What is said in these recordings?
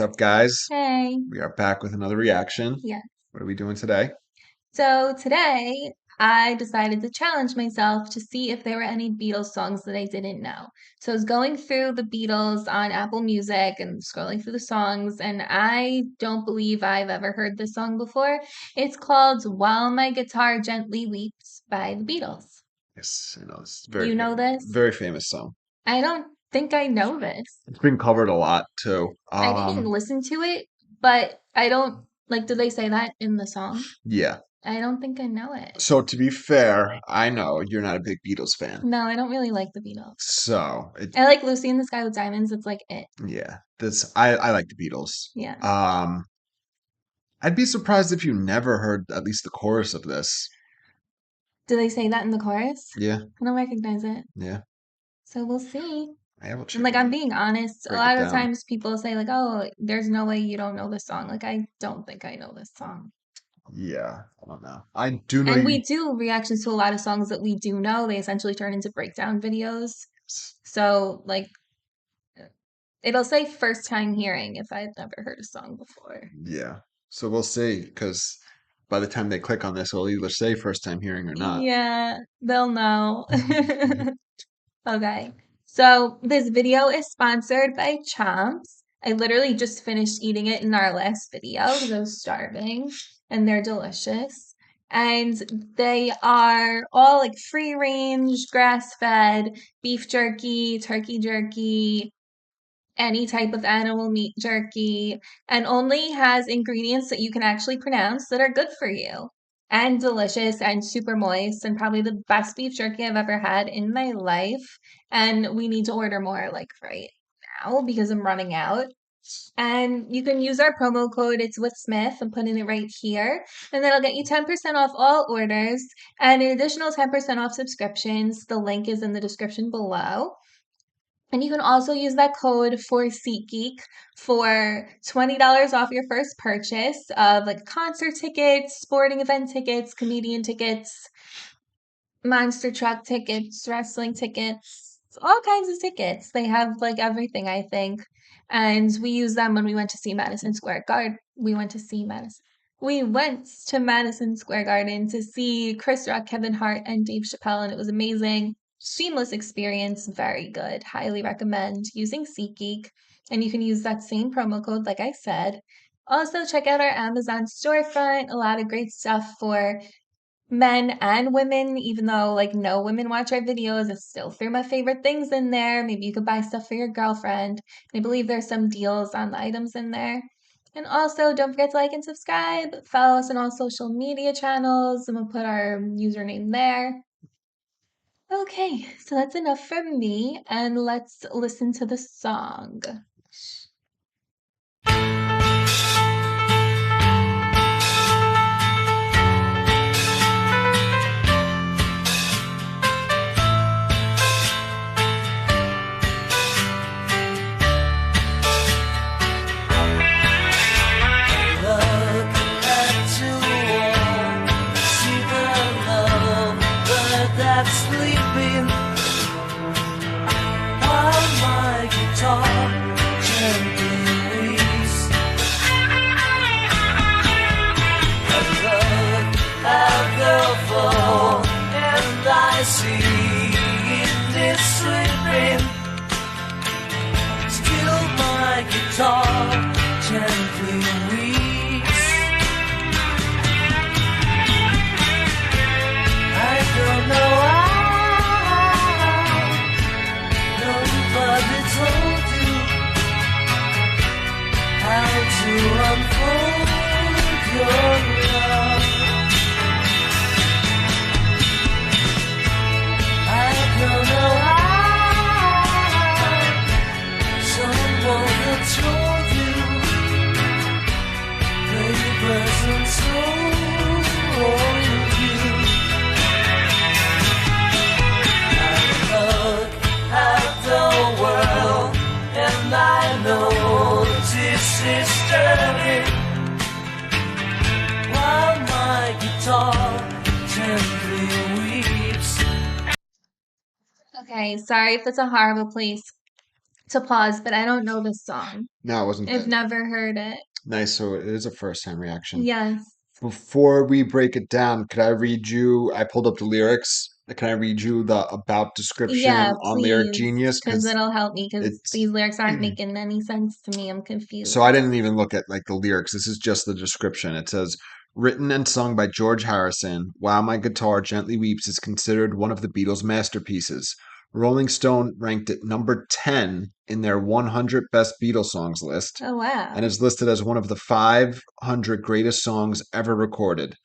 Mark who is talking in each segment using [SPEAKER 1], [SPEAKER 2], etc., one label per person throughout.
[SPEAKER 1] up, guys?
[SPEAKER 2] Hey.
[SPEAKER 1] We are back with another reaction.
[SPEAKER 2] Yeah.
[SPEAKER 1] What are we doing today?
[SPEAKER 2] So today I decided to challenge myself to see if there were any Beatles songs that I didn't know. So I was going through the Beatles on Apple Music and scrolling through the songs, and I don't believe I've ever heard this song before. It's called While My Guitar Gently Weeps by the Beatles.
[SPEAKER 1] Yes, I know it's
[SPEAKER 2] You know this?
[SPEAKER 1] very famous song.
[SPEAKER 2] I don't think I know this.
[SPEAKER 1] It's been covered a lot too.
[SPEAKER 2] I didn't listen to it, but I don't like, do they say that in the song?
[SPEAKER 1] Yeah.
[SPEAKER 2] I don't think I know it.
[SPEAKER 1] So to be fair, I know you're not a big Beatles fan.
[SPEAKER 2] No, I don't really like the Beatles.
[SPEAKER 1] So
[SPEAKER 2] I like Lucy in the Sky with Diamonds. It's like it.
[SPEAKER 1] yeah, I like the Beatles.
[SPEAKER 2] Yeah.
[SPEAKER 1] I'd be surprised if you never heard at least the chorus of this.
[SPEAKER 2] Do they say that in the chorus?
[SPEAKER 1] Yeah.
[SPEAKER 2] I don't recognize it.
[SPEAKER 1] Yeah.
[SPEAKER 2] So we'll see.
[SPEAKER 1] I will check.
[SPEAKER 2] And like I'm being honest, a
[SPEAKER 1] Break
[SPEAKER 2] lot
[SPEAKER 1] it
[SPEAKER 2] of
[SPEAKER 1] down.
[SPEAKER 2] times people say like, "Oh, there's no way you don't know this song." Like I don't think I know this song.
[SPEAKER 1] Yeah, I don't know. I do know
[SPEAKER 2] And
[SPEAKER 1] you.
[SPEAKER 2] we do reactions to a lot of songs that we do know. They essentially turn into breakdown videos. So like it'll say first time hearing if I've never heard a song before.
[SPEAKER 1] Yeah. So we'll see, because by the time they click on this, it'll either say first time hearing or not.
[SPEAKER 2] Yeah, they'll know. Okay. So this video is sponsored by Chomps. I literally just finished eating it in our last video because I was starving, and they're delicious. And they are all like free range, grass fed, beef jerky, turkey jerky, any type of animal meat jerky, and only has ingredients that you can actually pronounce that are good for you and delicious and super moist and probably the best beef jerky I've ever had in my life. And we need to order more like right now because I'm running out. And you can use our promo code, it's with Smith. I'm putting it right here. And that'll get you 10% off all orders and an additional 10% off subscriptions. The link is in the description below. And you can also use that code for SeatGeek for $20 off your first purchase of like concert tickets, sporting event tickets, comedian tickets, monster truck tickets, wrestling tickets, all kinds of tickets. They have like everything, I think. And we used them when we went to see Madison Square Garden. We went to Madison Square Garden to see Chris Rock, Kevin Hart, and Dave Chappelle, and it was amazing. Seamless experience, very good. Highly recommend using SeatGeek. And you can use that same promo code, like I said. Also, check out our Amazon storefront. A lot of great stuff for men and women, even though like no women watch our videos, I still threw my favorite things in there. Maybe you could buy stuff for your girlfriend. I believe there's some deals on the items in there. And also, don't forget to like and subscribe. Follow us on all social media channels, and we'll put our username there. Okay, so that's enough from me, and let's listen to the song.
[SPEAKER 3] Sleeping while my guitar gently weeps. I look at the phone and I see it is sleeping. Still my guitar gently weeps. I don't know why. To unfold your love, I don't know how. Someone that told you they present so you. I look at the world and I know this is turning while my guitar gently weeps.
[SPEAKER 2] Okay, sorry if it's a horrible place to pause, but I don't know this song.
[SPEAKER 1] No, it wasn't
[SPEAKER 2] I've
[SPEAKER 1] good.
[SPEAKER 2] never heard it.
[SPEAKER 1] Nice. So it is a first time reaction.
[SPEAKER 2] Yes.
[SPEAKER 1] Before we break it down, could I read you? I pulled up the lyrics. Can I read you the about
[SPEAKER 2] Yeah,
[SPEAKER 1] description on Lyric
[SPEAKER 2] please,
[SPEAKER 1] Genius?
[SPEAKER 2] because
[SPEAKER 1] Because
[SPEAKER 2] it'll help me, because
[SPEAKER 1] it's
[SPEAKER 2] these lyrics aren't making any sense to me. I'm
[SPEAKER 1] so I
[SPEAKER 2] confused.
[SPEAKER 1] didn't even look at like the lyrics. This is just the description. It says, written and sung by George Harrison, While My Guitar Gently Weeps is considered one of the Beatles' masterpieces. Rolling Stone ranked it number 10 in their 100 best Beatles songs list
[SPEAKER 2] Oh,
[SPEAKER 1] and
[SPEAKER 2] wow.
[SPEAKER 1] is listed as one of the 500 greatest songs ever recorded.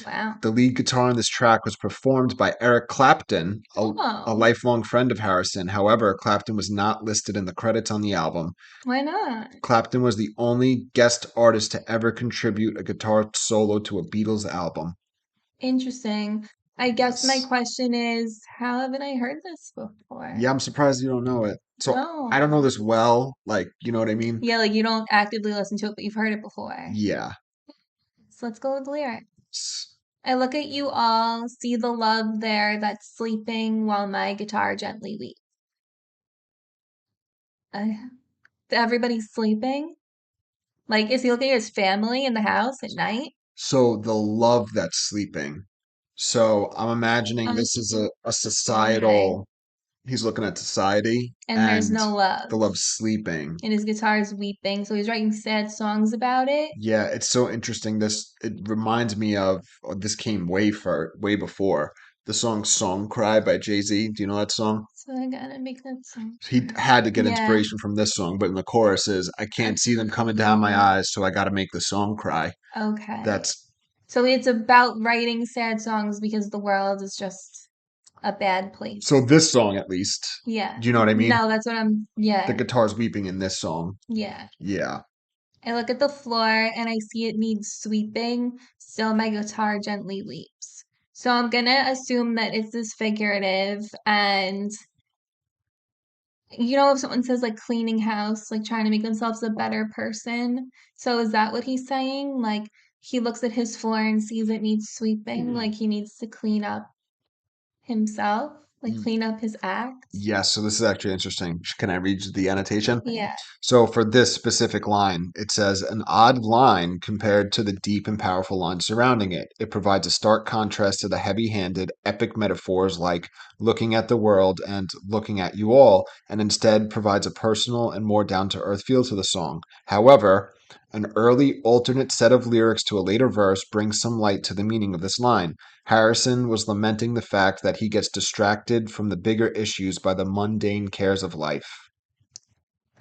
[SPEAKER 2] Wow.
[SPEAKER 1] The lead guitar on this track was performed by Eric Clapton, a
[SPEAKER 2] Oh,
[SPEAKER 1] lifelong friend of Harrison. However, Clapton was not listed in the credits on the album.
[SPEAKER 2] why not?
[SPEAKER 1] Clapton was the only guest artist to ever contribute a guitar solo to a Beatles album.
[SPEAKER 2] Interesting. I guess my
[SPEAKER 1] Yes.
[SPEAKER 2] question is, how haven't I heard this before?
[SPEAKER 1] Yeah, I'm surprised you don't know it. So I don't know
[SPEAKER 2] No.
[SPEAKER 1] this well, like, you know what I mean?
[SPEAKER 2] Yeah, like you don't actively listen to it, but you've heard it before.
[SPEAKER 1] Yeah.
[SPEAKER 2] So let's go with the lyric.
[SPEAKER 1] S-
[SPEAKER 2] I look at you all, see the love there that's sleeping while my guitar gently weeps. Uh, everybody's sleeping? Like, is he looking at his family in the house at night?
[SPEAKER 1] So the love that's sleeping. So I'm imagining
[SPEAKER 2] Oh,
[SPEAKER 1] this is a
[SPEAKER 2] okay.
[SPEAKER 1] societal, he's looking at society
[SPEAKER 2] And there's
[SPEAKER 1] and
[SPEAKER 2] no love.
[SPEAKER 1] the love sleeping.
[SPEAKER 2] And his guitar is weeping, so he's writing sad songs about it.
[SPEAKER 1] Yeah, it's so interesting. It reminds me of this came way before the song "Song Cry" by Jay-Z. Do you know that song?
[SPEAKER 2] So I gotta make that song
[SPEAKER 1] He
[SPEAKER 2] cry.
[SPEAKER 1] had to get
[SPEAKER 2] Yeah.
[SPEAKER 1] inspiration from this song, but in the chorus is, "I
[SPEAKER 2] I
[SPEAKER 1] can't see them coming down my
[SPEAKER 2] can't.
[SPEAKER 1] eyes, so I got to make the song cry."
[SPEAKER 2] Okay.
[SPEAKER 1] That's
[SPEAKER 2] So it's about writing sad songs because the world is just a bad
[SPEAKER 1] so
[SPEAKER 2] place.
[SPEAKER 1] this song at least.
[SPEAKER 2] Yeah.
[SPEAKER 1] Do you know what I mean?
[SPEAKER 2] No, that's what I'm,
[SPEAKER 1] The
[SPEAKER 2] yeah.
[SPEAKER 1] guitar's weeping in this song.
[SPEAKER 2] Yeah.
[SPEAKER 1] Yeah.
[SPEAKER 2] I look at the floor and I see it needs sweeping, so my guitar gently weeps. So I'm gonna assume that it's this figurative, and you know, if someone says like cleaning house, like trying to make themselves a better person. So is that what he's saying? Like he looks at his floor and sees it needs sweeping, like he needs to clean up himself, like clean up his act.
[SPEAKER 1] Yes, so this is actually interesting. Can I read you the annotation?
[SPEAKER 2] Yeah.
[SPEAKER 1] So for this specific line, it says an odd line compared to the deep and powerful lines surrounding it. It provides a stark contrast to the heavy-handed, epic metaphors like looking at the world and looking at you all, and instead provides a personal and more down-to-earth feel to the song. However, an early alternate set of lyrics to a later verse brings some light to the meaning of this line. Harrison was lamenting the fact that he gets distracted from the bigger issues by the mundane cares of life.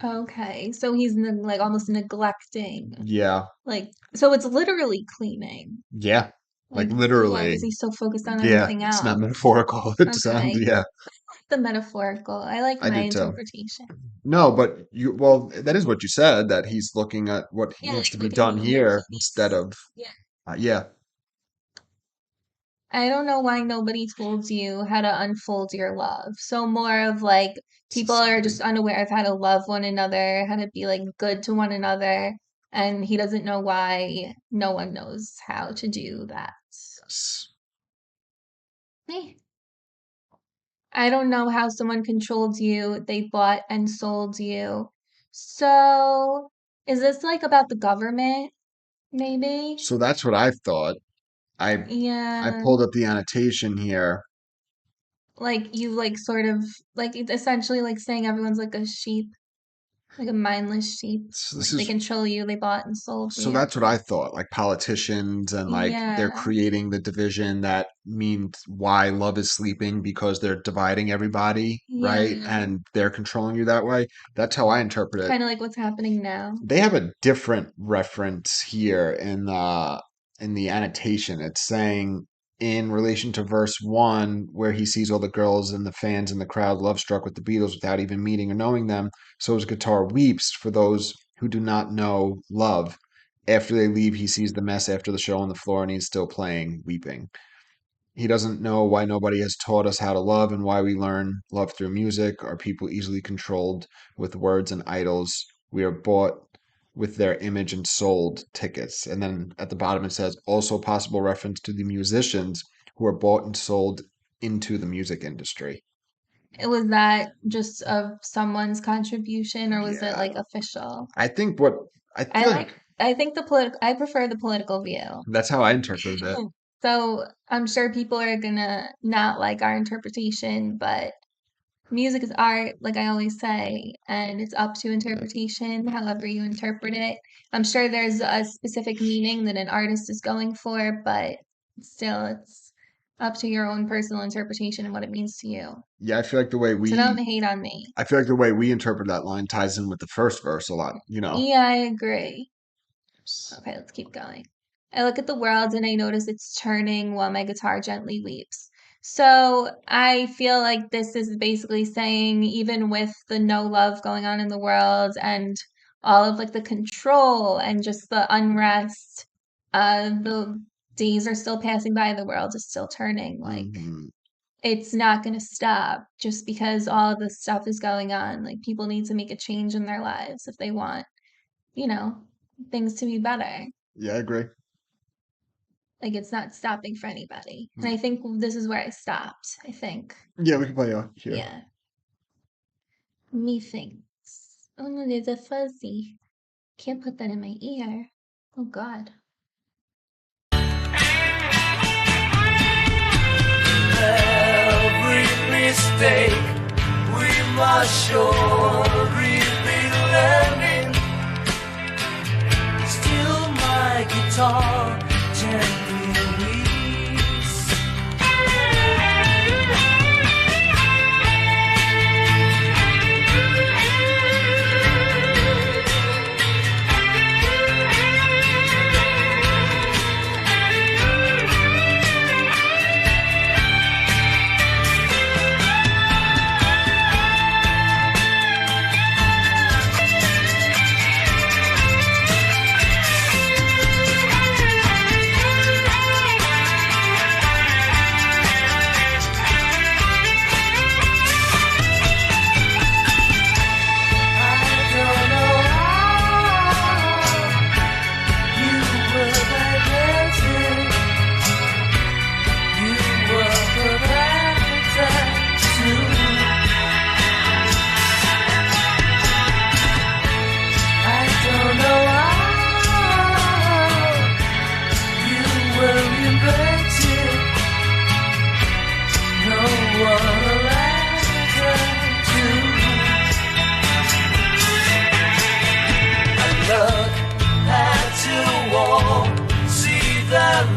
[SPEAKER 2] Okay. So he's like almost neglecting.
[SPEAKER 1] Yeah,
[SPEAKER 2] Like so it's literally cleaning.
[SPEAKER 1] yeah, like
[SPEAKER 2] Like why
[SPEAKER 1] literally.
[SPEAKER 2] is he so focused on
[SPEAKER 1] Yeah,
[SPEAKER 2] everything
[SPEAKER 1] it's not
[SPEAKER 2] else?
[SPEAKER 1] metaphorical. It sounds,
[SPEAKER 2] Okay.
[SPEAKER 1] yeah,
[SPEAKER 2] The metaphorical. I like
[SPEAKER 1] I
[SPEAKER 2] my
[SPEAKER 1] did too.
[SPEAKER 2] interpretation.
[SPEAKER 1] No, but well, that is what you said, that he's looking at what
[SPEAKER 2] Yeah,
[SPEAKER 1] needs
[SPEAKER 2] like
[SPEAKER 1] to be done
[SPEAKER 2] looking where
[SPEAKER 1] here
[SPEAKER 2] he
[SPEAKER 1] instead
[SPEAKER 2] needs.
[SPEAKER 1] of,
[SPEAKER 2] Yeah.
[SPEAKER 1] yeah.
[SPEAKER 2] I don't know why nobody told you how to unfold your love. So more of like people are
[SPEAKER 1] Society.
[SPEAKER 2] just unaware of how to love one another, how to be like good to one another, and he doesn't know why no one knows how to do that.
[SPEAKER 1] Yes.
[SPEAKER 2] Eh. I don't know how someone controlled you, they bought and sold you. So, is this like about the government, maybe?
[SPEAKER 1] So that's what I thought. I
[SPEAKER 2] Yeah,
[SPEAKER 1] pulled up the annotation here.
[SPEAKER 2] like you like sort of like it's essentially like saying everyone's like a sheep, like a mindless sheep.
[SPEAKER 1] So
[SPEAKER 2] Like
[SPEAKER 1] this
[SPEAKER 2] they
[SPEAKER 1] is
[SPEAKER 2] control you, they bought and sold
[SPEAKER 1] So
[SPEAKER 2] you.
[SPEAKER 1] that's what I thought, like politicians and like they're
[SPEAKER 2] Yeah,
[SPEAKER 1] creating the division that means why love is sleeping because they're dividing everybody, right?
[SPEAKER 2] yeah.
[SPEAKER 1] And they're controlling you that way. That's how I interpret it.
[SPEAKER 2] Kind of like what's happening now.
[SPEAKER 1] They have a different reference here in the annotation. It's saying in relation to verse one, where he sees all the girls and the fans in the crowd love struck with the Beatles without even meeting or knowing them, so his guitar weeps for those who do not know love. After they leave, he sees the mess after the show on the floor and he's still playing, weeping. He doesn't know why nobody has taught us how to love and why we learn love through music. Are people easily controlled with words and idols? We are bought with their image and sold tickets. And then at the bottom it says also possible reference to the musicians who are bought and sold into the music industry.
[SPEAKER 2] Was that just of someone's contribution or was it
[SPEAKER 1] Yeah.
[SPEAKER 2] like official?
[SPEAKER 1] I think what I
[SPEAKER 2] I
[SPEAKER 1] feel
[SPEAKER 2] like
[SPEAKER 1] like
[SPEAKER 2] I think I prefer the political view.
[SPEAKER 1] that's how I interpreted it.
[SPEAKER 2] So I'm sure people are gonna not like our interpretation, but music is art, like I always say, and it's up to interpretation, however you interpret it. I'm sure there's a specific meaning that an artist is going for, but still, it's up to your own personal interpretation and what it means to you.
[SPEAKER 1] Yeah, I feel like the way
[SPEAKER 2] So don't
[SPEAKER 1] we
[SPEAKER 2] hate on me.
[SPEAKER 1] I feel like the way we interpret that line ties in with the first verse a lot, you know.
[SPEAKER 2] Yeah, I agree. Okay, let's keep going. I look at the world and I notice it's turning while my guitar gently weeps. So I feel like this is basically saying, even with the no love going on in the world and all of like the control and just the unrest, the days are still passing by, the world is still turning. Like
[SPEAKER 1] Hmm.
[SPEAKER 2] it's not going to stop just because all of this stuff is going on. Like people need to make a change in their lives if they want, you know, things to be better.
[SPEAKER 1] Yeah, I agree.
[SPEAKER 2] Like it's not stopping for anybody. And I think this is where I stopped. I think.
[SPEAKER 1] Yeah, we can play here.
[SPEAKER 2] Yeah. Methinks. Oh no, there's a fuzzy. Can't put that in my ear. Oh God.
[SPEAKER 3] Every mistake we must surely be learning. Still my guitar gently weeps.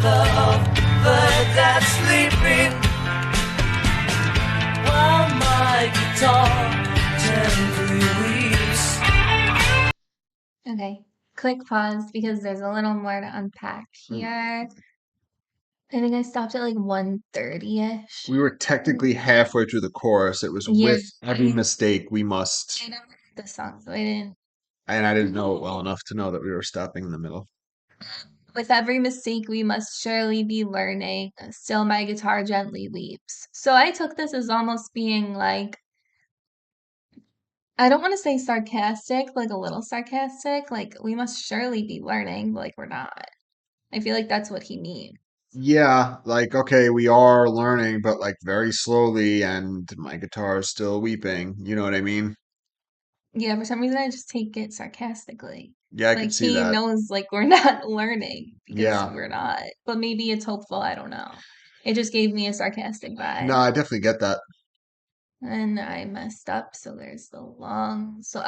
[SPEAKER 3] Love, but that's sleeping while my guitar gently weeps.
[SPEAKER 2] Okay. Quick pause because there's a little more to unpack here. I think I stopped at like 1:30-ish.
[SPEAKER 1] We were technically halfway through the chorus. It was
[SPEAKER 2] Yeah.
[SPEAKER 1] with every mistake we must,
[SPEAKER 2] I never heard the song, so I didn't.
[SPEAKER 1] and I didn't know it well enough to know that we were stopping in the middle.
[SPEAKER 2] With every mistake we must surely be learning. Still my guitar gently weeps. So I took this as almost being like, I don't want to say sarcastic, like a little sarcastic, like we must surely be learning, but like we're not. I feel like that's what he means.
[SPEAKER 1] Yeah, like okay, we are learning, but like very slowly, and my guitar is still weeping. You know what I mean?
[SPEAKER 2] Yeah, for some reason I just take it sarcastically.
[SPEAKER 1] Yeah, I
[SPEAKER 2] Like
[SPEAKER 1] could see
[SPEAKER 2] he
[SPEAKER 1] that.
[SPEAKER 2] knows like we're not learning because
[SPEAKER 1] Yeah.
[SPEAKER 2] we're not. But maybe it's hopeful, I don't know. It just gave me a sarcastic
[SPEAKER 1] No,
[SPEAKER 2] vibe.
[SPEAKER 1] I definitely get that.
[SPEAKER 2] And I messed up, so there's the long. So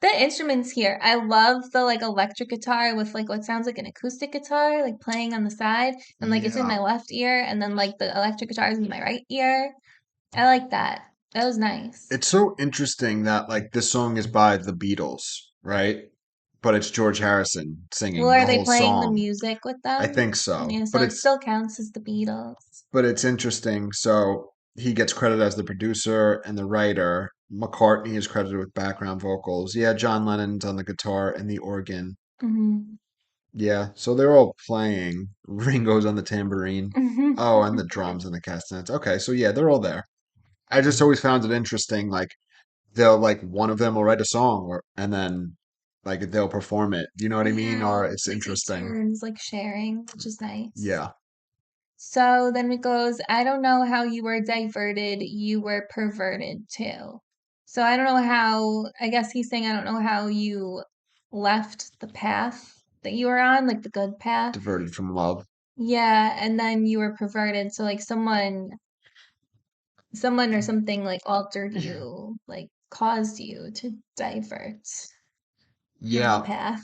[SPEAKER 2] the instruments here. I love the like electric guitar with like what sounds like an acoustic guitar, like playing on the side, and like it's in
[SPEAKER 1] Yeah.
[SPEAKER 2] my left ear, and then like the electric guitar is in my right ear. I like that. That was nice.
[SPEAKER 1] It's so interesting that like this song is by the Beatles, right? But it's George Harrison
[SPEAKER 2] Well,
[SPEAKER 1] singing
[SPEAKER 2] are
[SPEAKER 1] the
[SPEAKER 2] they
[SPEAKER 1] whole
[SPEAKER 2] playing the
[SPEAKER 1] song.
[SPEAKER 2] music with
[SPEAKER 1] I
[SPEAKER 2] them?
[SPEAKER 1] think so.
[SPEAKER 2] Yeah, so it still counts as the Beatles.
[SPEAKER 1] But it's interesting. So he gets credited as the producer and the writer. McCartney is credited with background vocals. Yeah, John Lennon's on the guitar and the organ.
[SPEAKER 2] Hmm.
[SPEAKER 1] Yeah, so they're all playing. Ringo's on the tambourine. Oh, and the drums and the castanets. Okay, so yeah, they're all there. I just always found it interesting. Like they'll like one of them will write a song and then like they'll perform it. Do you know what I mean?
[SPEAKER 2] Yeah,
[SPEAKER 1] Or it's
[SPEAKER 2] they take
[SPEAKER 1] interesting.
[SPEAKER 2] turns like sharing, which is nice.
[SPEAKER 1] Yeah.
[SPEAKER 2] So then it goes, I don't know how you were diverted, you were perverted too. So I don't know how, I guess he's saying, I don't know how you left the path that you were on, like the good path.
[SPEAKER 1] Diverted from love.
[SPEAKER 2] Yeah, and then you were perverted. So like someone or something like altered you, like caused you to divert from the
[SPEAKER 1] Yeah.
[SPEAKER 2] path.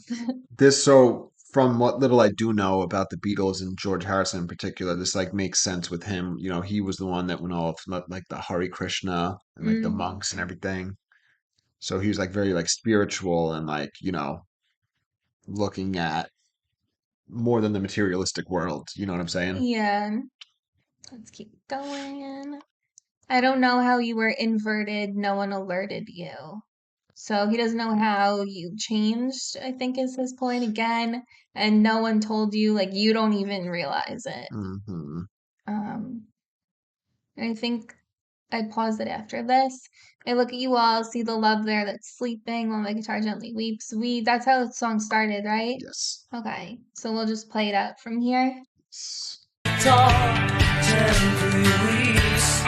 [SPEAKER 1] So from what little I do know about the Beatles and George Harrison in particular, this like makes sense with him. You know, he was the one that went off like the Hare Krishna and like the
[SPEAKER 2] Mm,
[SPEAKER 1] monks and everything. So he was like very like spiritual and like, looking at more than the materialistic world. You know what I'm saying?
[SPEAKER 2] yeah, let's keep going. I don't know how you were inverted, no one alerted you. So he doesn't know how you changed, I think is his point again, and no one told you, like you don't even realize it.
[SPEAKER 1] Hmm.
[SPEAKER 2] Um, and I think I pause it after this. I look at you all, see the love there that's sleeping while my guitar gently weeps. That's how the song started, right?
[SPEAKER 1] Yes.
[SPEAKER 2] Okay, so we'll just play it out from here.
[SPEAKER 3] Talk gently weeps.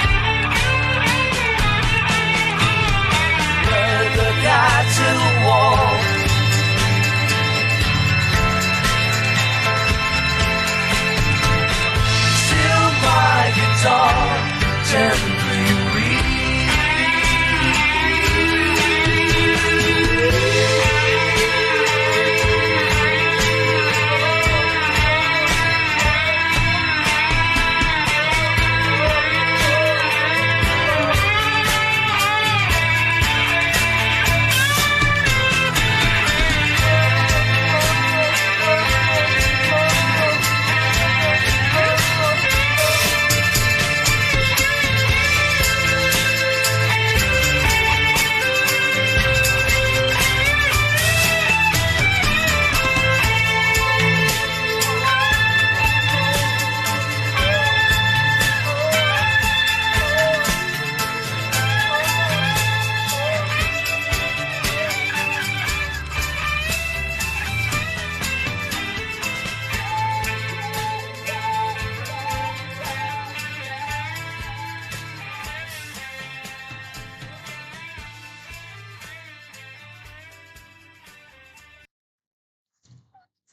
[SPEAKER 3] Love the guy to the wall. Still my guitar gently weeps.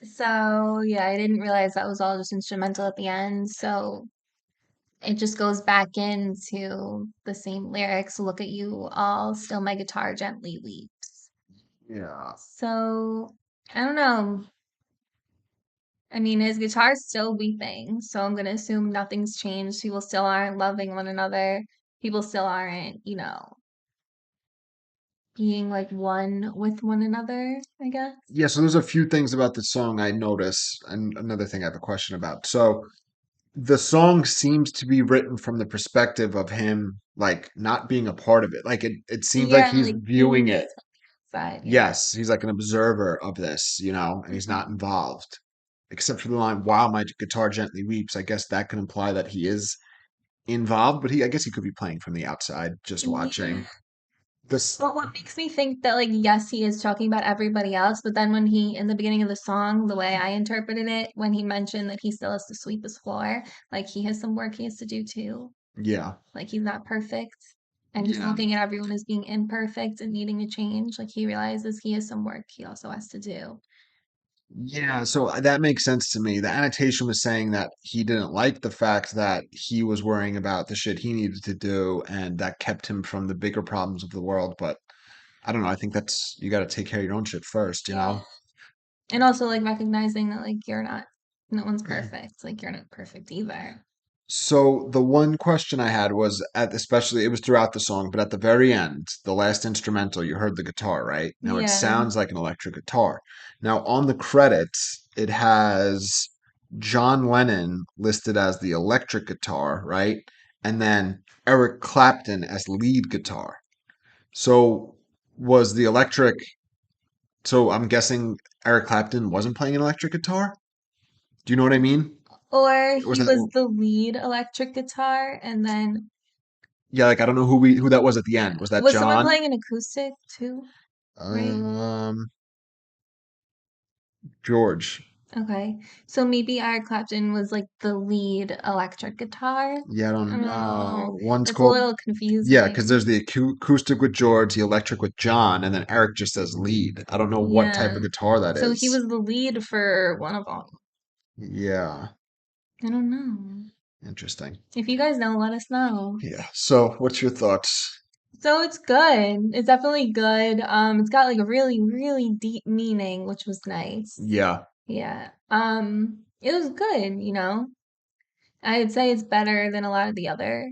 [SPEAKER 2] So yeah, I didn't realize that was all just instrumental at the end. So it just goes back into the same lyrics. Look at you all, still my guitar gently weeps.
[SPEAKER 1] Yeah.
[SPEAKER 2] So I don't know. I mean, his guitar's still weeping, so I'm gonna assume nothing's changed. People still aren't loving one another. People still aren't, being like one with one another, I guess.
[SPEAKER 1] Yeah, so there's a few things about the song I notice, and another thing I have a question about. So the song seems to be written from the perspective of him like not being a part of it. Like it seems like
[SPEAKER 2] Yeah,
[SPEAKER 1] he's
[SPEAKER 2] like
[SPEAKER 1] viewing
[SPEAKER 2] viewing
[SPEAKER 1] it.
[SPEAKER 2] it side, yeah.
[SPEAKER 1] Yes, he's like an observer of this, and he's not
[SPEAKER 2] Mhm.
[SPEAKER 1] involved. Except for the line, "While my guitar gently weeps." I guess that could imply that he is involved, but I guess he could be playing from the outside, just
[SPEAKER 2] Yeah.
[SPEAKER 1] watching. This,
[SPEAKER 2] But what makes me think that, like, yes, he is talking about everybody else, but then when in the beginning of the song, the way I interpreted it, when he mentioned that he still has to sweep his floor, like, he has some work he has to do too.
[SPEAKER 1] yeah,
[SPEAKER 2] Like, he's not perfect. And he's
[SPEAKER 1] yeah.
[SPEAKER 2] looking at everyone as being imperfect and needing to change. Like, he realizes he has some work he also has to do.
[SPEAKER 1] Yeah, so that makes sense to me. The annotation was saying that he didn't like the fact that he was worrying about the shit he needed to do, and that kept him from the bigger problems of the world. But I don't know. I think that's you got to take care of your own shit first, you
[SPEAKER 2] Yeah.
[SPEAKER 1] know?
[SPEAKER 2] And also, like, recognizing that, like, no one's perfect. Like, you're not perfect either.
[SPEAKER 1] So the one question I had was especially it was throughout the song, but at the very end, the last instrumental, you heard the guitar, right? Now it
[SPEAKER 2] Yeah.
[SPEAKER 1] sounds like an electric guitar. Now on the credits, it has John Lennon listed as the electric guitar, right? And then Eric Clapton as lead guitar. So was the electric, so I'm guessing Eric Clapton wasn't playing an electric guitar? Do you know what I mean?
[SPEAKER 2] Or
[SPEAKER 1] Was
[SPEAKER 2] he
[SPEAKER 1] that
[SPEAKER 2] was the lead electric guitar, and then
[SPEAKER 1] Yeah, like I don't know who that was at the end. Was that
[SPEAKER 2] was someone
[SPEAKER 1] John?
[SPEAKER 2] playing an acoustic too, right?
[SPEAKER 1] Um, George.
[SPEAKER 2] Okay. So maybe Eric Clapton was like the lead electric guitar.
[SPEAKER 1] Yeah, I
[SPEAKER 2] I
[SPEAKER 1] don't
[SPEAKER 2] don't know.
[SPEAKER 1] one's
[SPEAKER 2] It's a
[SPEAKER 1] called
[SPEAKER 2] little
[SPEAKER 1] yeah, because
[SPEAKER 2] confusing.
[SPEAKER 1] there's the acoustic with George, the electric with John, and then Eric just says lead. I don't know what type
[SPEAKER 2] Yeah.
[SPEAKER 1] of guitar that
[SPEAKER 2] So he
[SPEAKER 1] is.
[SPEAKER 2] was the lead for one of them.
[SPEAKER 1] Yeah,
[SPEAKER 2] I don't know.
[SPEAKER 1] interesting.
[SPEAKER 2] If you guys know, let us know.
[SPEAKER 1] Yeah. So, what's your thoughts?
[SPEAKER 2] So it's good. It's definitely good. It's got like a really, really deep meaning, which was nice.
[SPEAKER 1] Yeah,
[SPEAKER 2] Yeah. It was good, you know. I'd say it's better than a lot of the other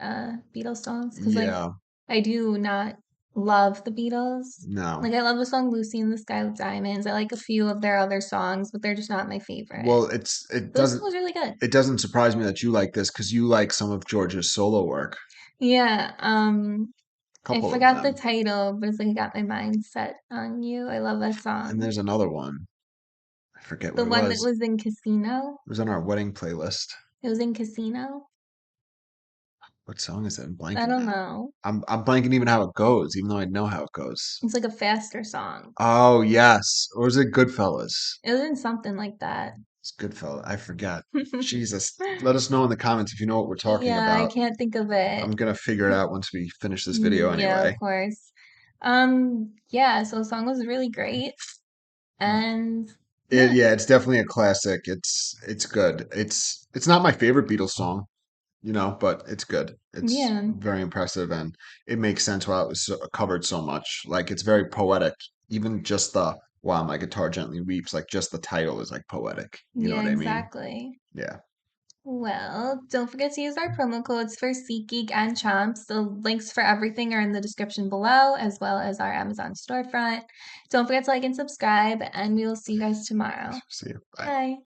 [SPEAKER 2] Beatles songs because like
[SPEAKER 1] yeah,
[SPEAKER 2] I do not love the Beatles.
[SPEAKER 1] no.
[SPEAKER 2] Like I love the song Lucy in the Sky with Diamonds. I like a few of their other songs, but they're just not my favorite.
[SPEAKER 1] Well, it
[SPEAKER 2] But this song
[SPEAKER 1] doesn't
[SPEAKER 2] was really good.
[SPEAKER 1] it doesn't surprise me that you like this because you like some of George's solo work,
[SPEAKER 2] Yeah,
[SPEAKER 1] a
[SPEAKER 2] I
[SPEAKER 1] couple of
[SPEAKER 2] forgot the
[SPEAKER 1] them,
[SPEAKER 2] title, but it's like I got my mind set on you. I love that
[SPEAKER 1] and
[SPEAKER 2] song.
[SPEAKER 1] there's another one. I forget
[SPEAKER 2] The
[SPEAKER 1] what it
[SPEAKER 2] one that
[SPEAKER 1] was.
[SPEAKER 2] was in Casino.
[SPEAKER 1] It was on our wedding playlist.
[SPEAKER 2] It was in Casino.
[SPEAKER 1] What song is it? I'm
[SPEAKER 2] I
[SPEAKER 1] blanking
[SPEAKER 2] don't
[SPEAKER 1] now.
[SPEAKER 2] know.
[SPEAKER 1] I'm blanking even how it goes, even though I know how it goes.
[SPEAKER 2] It's like a faster song.
[SPEAKER 1] Oh yes, or is it Goodfellas?
[SPEAKER 2] It was in something like that.
[SPEAKER 1] It's Goodfellas. I forget. Jesus, let us know in the comments if you know what we're talking
[SPEAKER 2] Yeah, I
[SPEAKER 1] about.
[SPEAKER 2] can't think of it.
[SPEAKER 1] I'm gonna figure it out once we finish this video
[SPEAKER 2] Yeah, of
[SPEAKER 1] anyway.
[SPEAKER 2] course. Yeah, so the song was really great. And yeah,
[SPEAKER 1] Yeah, it's definitely a classic. It's good. It's not my favorite Beatles song, but it's good. It's
[SPEAKER 2] yeah,
[SPEAKER 1] very impressive, and it makes sense why it was covered so much. Like it's very poetic. Even just the "While My Guitar Gently Weeps," like just the title is like poetic. You know
[SPEAKER 2] yeah,
[SPEAKER 1] what I mean?
[SPEAKER 2] exactly.
[SPEAKER 1] Yeah.
[SPEAKER 2] Well, don't forget to use our promo codes for SeatGeek and Chomps. The links for everything are in the description below, as well as our Amazon storefront. Don't forget to like and subscribe, and we will see you guys tomorrow.
[SPEAKER 1] See you. Bye.
[SPEAKER 2] Bye.